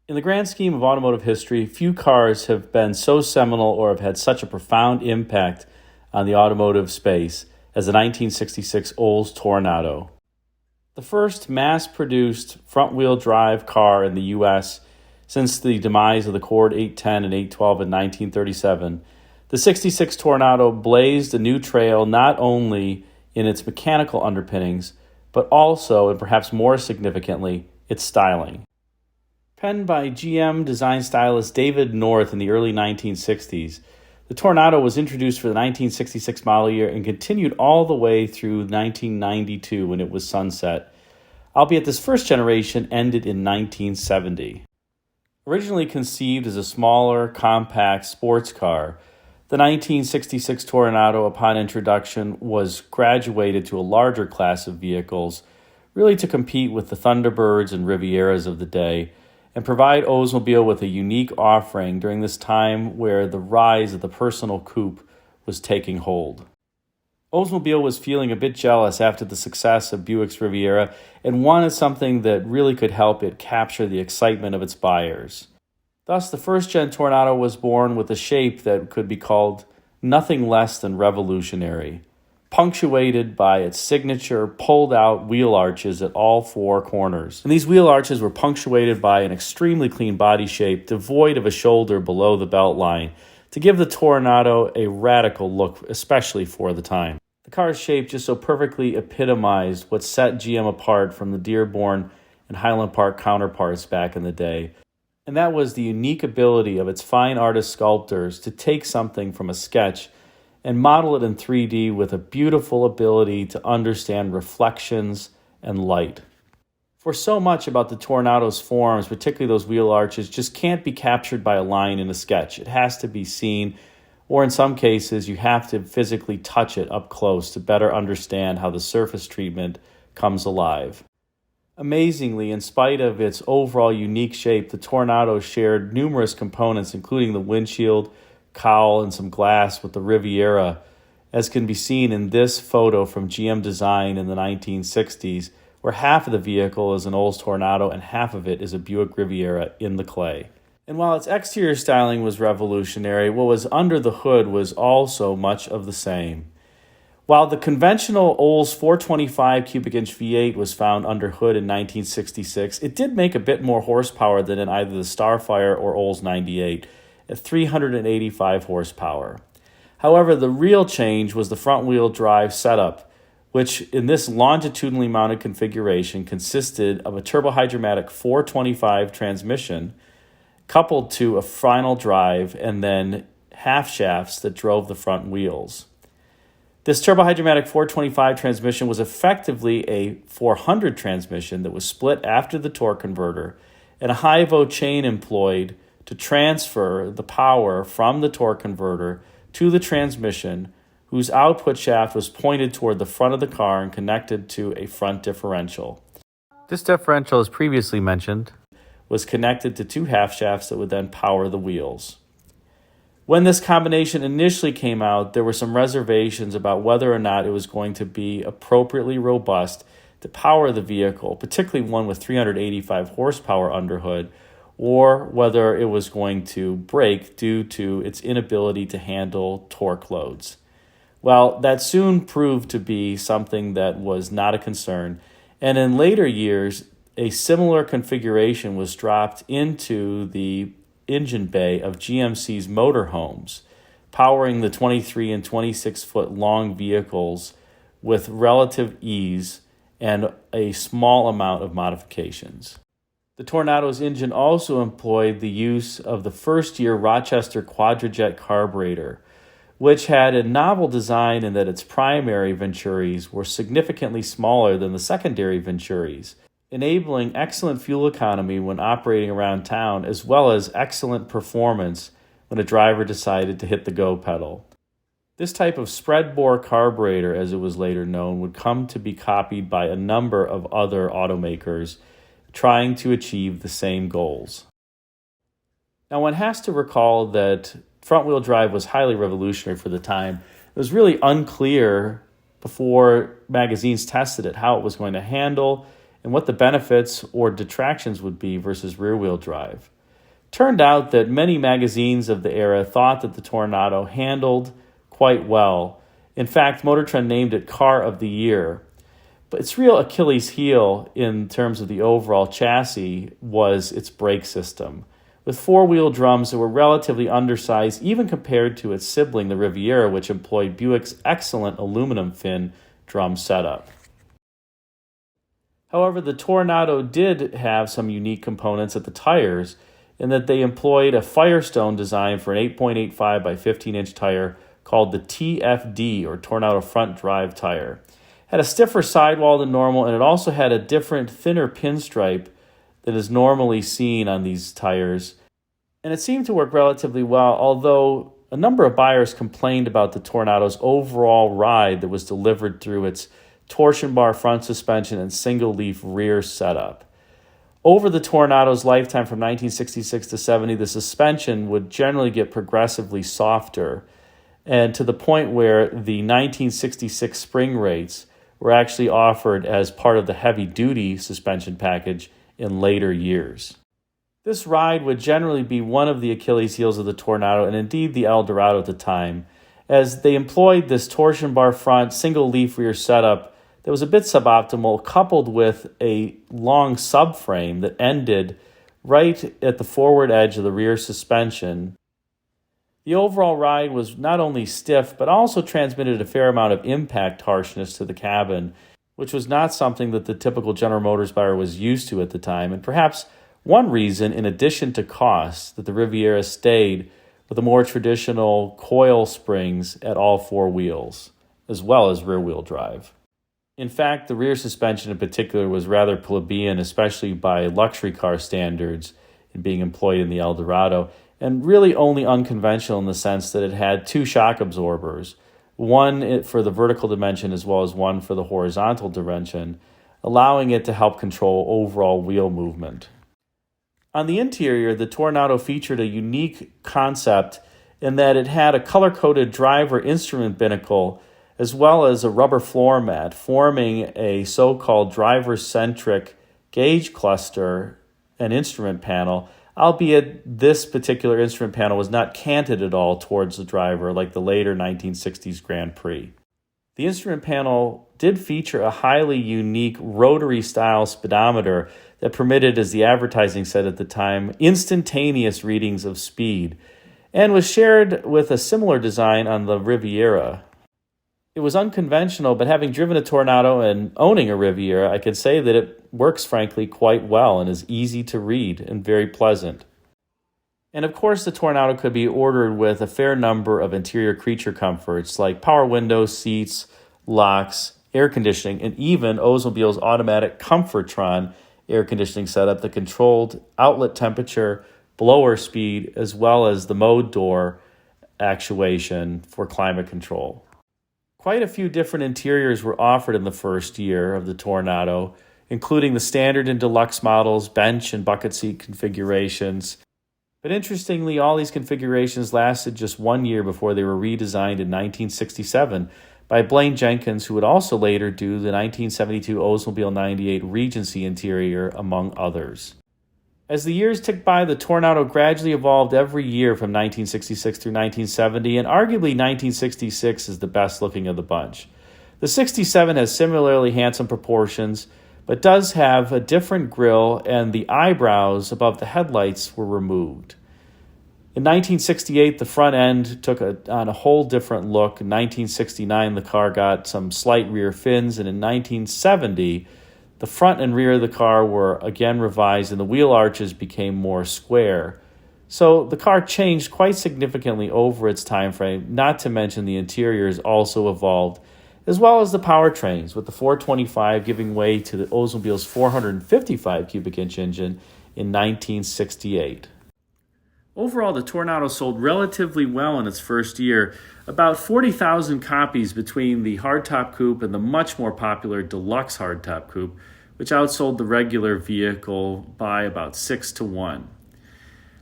In the grand scheme of automotive history, few cars have been so seminal or have had such a profound impact on the automotive space as the 1966 Olds Toronado. The first mass-produced front-wheel drive car in the U.S. since the demise of the Cord 810 and 812 in 1937, the 66 Toronado blazed a new trail not only in its mechanical underpinnings, but also, and perhaps more significantly, its styling. Penned by GM design stylist David North in the early 1960s, the Toronado was introduced for the 1966 model year and continued all the way through 1992 when it was sunset, albeit this first generation ended in 1970. Originally conceived as a smaller, compact sports car, the 1966 Toronado, upon introduction, was graduated to a larger class of vehicles, really to compete with the Thunderbirds and Rivieras of the day, and provide Oldsmobile with a unique offering during this time where the rise of the personal coupe was taking hold. Oldsmobile was feeling a bit jealous after the success of Buick's Riviera and wanted something that really could help it capture the excitement of its buyers. Thus, the first-gen Toronado was born with a shape that could be called nothing less than revolutionary, punctuated by its signature pulled-out wheel arches at all four corners. And these wheel arches were punctuated by an extremely clean body shape, devoid of a shoulder below the belt line, to give the Toronado a radical look, especially for the time. The car's shape just so perfectly epitomized what set GM apart from the Dearborn and Highland Park counterparts back in the day, and that was the unique ability of its fine artist sculptors to take something from a sketch and model it in 3D with a beautiful ability to understand reflections and light. For so much about the Tornado's forms, particularly those wheel arches, just can't be captured by a line in a sketch. It has to be seen, or in some cases, you have to physically touch it up close to better understand how the surface treatment comes alive. Amazingly, in spite of its overall unique shape, the Toronado shared numerous components, including the windshield, cowl, and some glass with the Riviera, as can be seen in this photo from GM Design in the 1960s, where half of the vehicle is an Olds Toronado and half of it is a Buick Riviera in the clay. And while its exterior styling was revolutionary, what was under the hood was also much of the same. While the conventional Olds 425 cubic inch V8 was found under hood in 1966, it did make a bit more horsepower than in either the Starfire or Olds 98 at 385 horsepower. However, the real change was the front-wheel drive setup, which in this longitudinally mounted configuration consisted of a turbohydromatic 425 transmission coupled to a final drive and then half shafts that drove the front wheels. This turbohydromatic 425 transmission was effectively a 400 transmission that was split after the torque converter and a high-vo chain employed to transfer the power from the torque converter to the transmission, whose output shaft was pointed toward the front of the car and connected to a front differential. This differential, as previously mentioned, was connected to two half shafts that would then power the wheels. When this combination initially came out, there were some reservations about whether or not it was going to be appropriately robust to power the vehicle, particularly one with 385 horsepower under hood, or whether it was going to break due to its inability to handle torque loads. Well, that soon proved to be something that was not a concern, and in later years, a similar configuration was dropped into the engine bay of GMC's motorhomes, powering the 23 and 26-foot long vehicles with relative ease and a small amount of modifications. The Tornado's engine also employed the use of the first-year Rochester Quadrajet carburetor, which had a novel design in that its primary Venturis were significantly smaller than the secondary Venturis, enabling excellent fuel economy when operating around town, as well as excellent performance when a driver decided to hit the go pedal. This type of spread-bore carburetor, as it was later known, would come to be copied by a number of other automakers trying to achieve the same goals. Now, one has to recall that front-wheel drive was highly revolutionary for the time. It was really unclear before magazines tested it how it was going to handle and what the benefits or detractions would be versus rear-wheel drive. Turned out that many magazines of the era thought that the Toronado handled quite well. In fact, Motor Trend named it Car of the Year. But its real Achilles heel in terms of the overall chassis was its brake system, with four-wheel drums that were relatively undersized even compared to its sibling, the Riviera, which employed Buick's excellent aluminum fin drum setup. However, the Toronado did have some unique components at the tires in that they employed a Firestone design for an 8.85 by 15-inch tire called the TFD, or Toronado Front Drive Tire. Had a stiffer sidewall than normal, and it also had a different, thinner pinstripe than is normally seen on these tires. And it seemed to work relatively well, although a number of buyers complained about the Tornado's overall ride that was delivered through its torsion bar front suspension and single-leaf rear setup. Over the Tornado's lifetime from 1966 to 70, the suspension would generally get progressively softer, and to the point where the 1966 spring rates were actually offered as part of the heavy-duty suspension package in later years. This ride would generally be one of the Achilles heels of the Toronado, and indeed the Eldorado at the time, as they employed this torsion bar front, single-leaf rear setup that was a bit suboptimal, coupled with a long subframe that ended right at the forward edge of the rear suspension. The overall ride was not only stiff, but also transmitted a fair amount of impact harshness to the cabin, which was not something that the typical General Motors buyer was used to at the time, and perhaps one reason, in addition to cost, that the Riviera stayed with the more traditional coil springs at all four wheels, as well as rear-wheel drive. In fact, the rear suspension in particular was rather plebeian, especially by luxury car standards, in being employed in the Eldorado, and really only unconventional in the sense that it had two shock absorbers, one for the vertical dimension as well as one for the horizontal dimension, allowing it to help control overall wheel movement. On the interior, the Toronado featured a unique concept in that it had a color-coded driver instrument binnacle as well as a rubber floor mat, forming a so-called driver-centric gauge cluster and instrument panel, albeit this particular instrument panel was not canted at all towards the driver like the later 1960s Grand Prix. The instrument panel did feature a highly unique rotary-style speedometer that permitted, as the advertising said at the time, instantaneous readings of speed, and was shared with a similar design on the Riviera. It was unconventional, but having driven a Toronado and owning a Riviera, I can say that it works, frankly, quite well and is easy to read and very pleasant. And of course, the Toronado could be ordered with a fair number of interior creature comforts like power windows, seats, locks, air conditioning, and even Oldsmobile's automatic Comfortron air conditioning setup that controlled outlet temperature, blower speed, as well as the mode door actuation for climate control. Quite a few different interiors were offered in the first year of the Toronado, including the standard and deluxe models, bench and bucket seat configurations. But interestingly, all these configurations lasted just 1 year before they were redesigned in 1967 by Blaine Jenkins, who would also later do the 1972 Oldsmobile 98 Regency interior, among others. As the years ticked by, the Toronado gradually evolved every year from 1966 through 1970, and arguably 1966 is the best looking of the bunch. The 67 has similarly handsome proportions, but does have a different grille, and the eyebrows above the headlights were removed. In 1968, the front end took on a whole different look. In 1969, the car got some slight rear fins, and in 1970, the front and rear of the car were again revised, and the wheel arches became more square. So the car changed quite significantly over its time frame, not to mention the interiors also evolved, as well as the powertrains, with the 425 giving way to the Oldsmobile's 455 cubic inch engine in 1968. Overall, the Toronado sold relatively well in its first year, about 40,000 copies between the hardtop coupe and the much more popular deluxe hardtop coupe, which outsold the regular vehicle by about 6-1.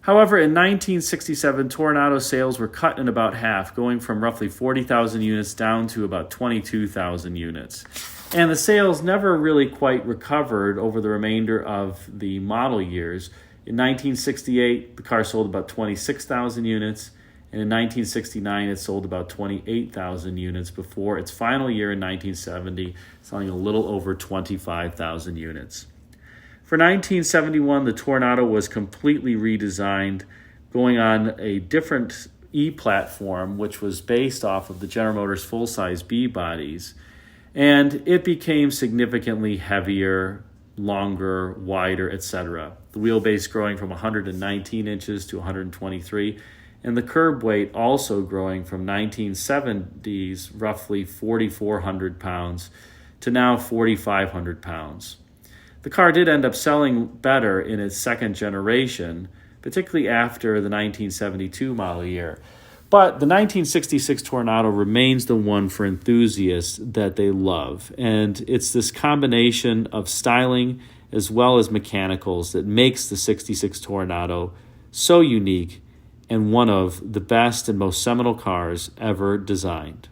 However, in 1967, Toronado sales were cut in about half, going from roughly 40,000 units down to about 22,000 units. And the sales never really quite recovered over the remainder of the model years, In 1968, the car sold about 26,000 units, and in 1969, it sold about 28,000 units before its final year in 1970, selling a little over 25,000 units. For 1971, the Toronado was completely redesigned, going on a different E-platform, which was based off of the General Motors full-size B bodies, and it became significantly heavier, longer, wider, etc. The wheelbase growing from 119 inches to 123, and the curb weight also growing from 1970's roughly 4,400 pounds to now 4,500 pounds. The car did end up selling better in its second generation, particularly after the 1972 model year. But the 1966 Toronado remains the one for enthusiasts that they love. And it's this combination of styling as well as mechanicals that makes the 66 Toronado so unique and one of the best and most seminal cars ever designed.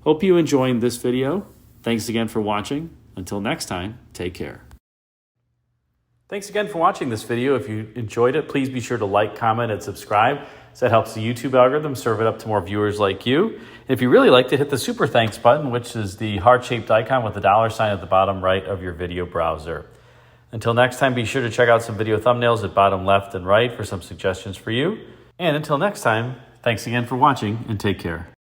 Hope you enjoyed this video. Thanks again for watching. Until next time, take care. Thanks again for watching this video. If you enjoyed it, please be sure to like, comment, and subscribe. So that helps the YouTube algorithm serve it up to more viewers like you. And if you really like to hit the super thanks button, which is the heart-shaped icon with the $ at the bottom right of your video browser. Until next time, be sure to check out some video thumbnails at bottom left and right for some suggestions for you. And until next time, thanks again for watching and take care.